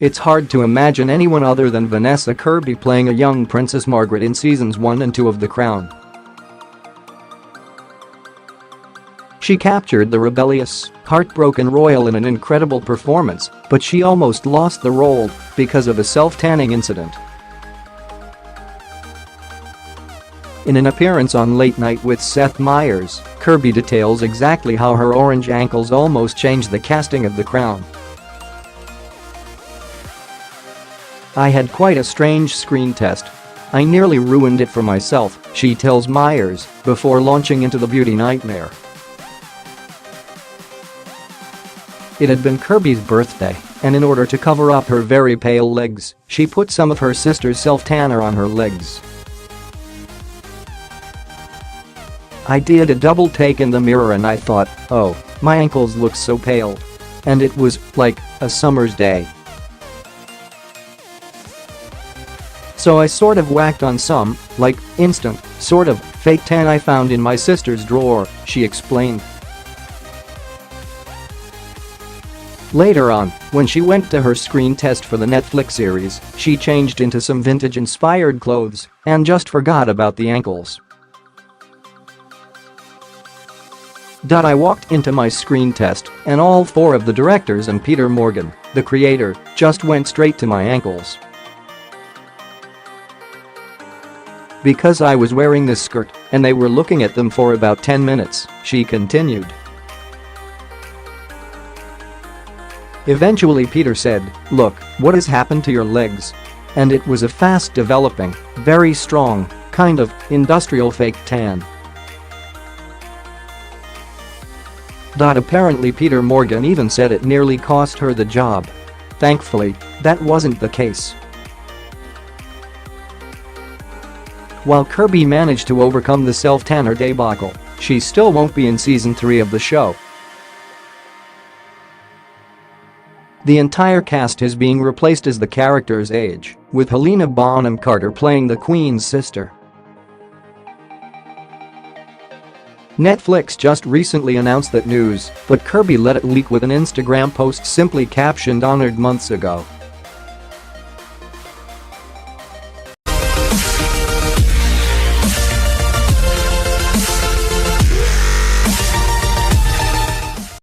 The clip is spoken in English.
It's hard to imagine anyone other than Vanessa Kirby playing a young Princess Margaret in seasons 1 and 2 of The Crown. She captured the rebellious, heartbroken royal in an incredible performance, but she almost lost the role because of a self-tanning incident. In an appearance on Late Night with Seth Meyers, Kirby details exactly how her orange ankles almost changed the casting of The Crown. "I had quite a strange screen test. I nearly ruined it for myself," she tells Meyers, before launching into the beauty nightmare. It had been Kirby's birthday, and in order to cover up her very pale legs, she put some of her sister's self-tanner on her legs. "I did a double take in the mirror and I thought, oh, my ankles look so pale. And it was, like, a summer's day. So I sort of whacked on some, like, instant, sort of, fake tan I found in my sister's drawer," she explained. Later on, when she went to her screen test for the Netflix series, she changed into some vintage-inspired clothes and just forgot about the ankles. "I walked into my screen test, and all 4 of the directors and Peter Morgan, the creator, just went straight to my ankles. Because I was wearing this skirt, and they were looking at them for about 10 minutes, she continued. Eventually Peter said, "Look, what has happened to your legs?" And it was a fast-developing, very strong, kind of industrial fake tan. Apparently Peter Morgan even said it nearly cost her the job. Thankfully, that wasn't the case. While Kirby managed to overcome the self-tanner debacle, she still won't be in season 3 of the show. The entire cast is being replaced as the characters age, with Helena Bonham Carter playing the Queen's sister. Netflix just recently announced that news, but Kirby let it leak with an Instagram post simply captioned "honored months ago."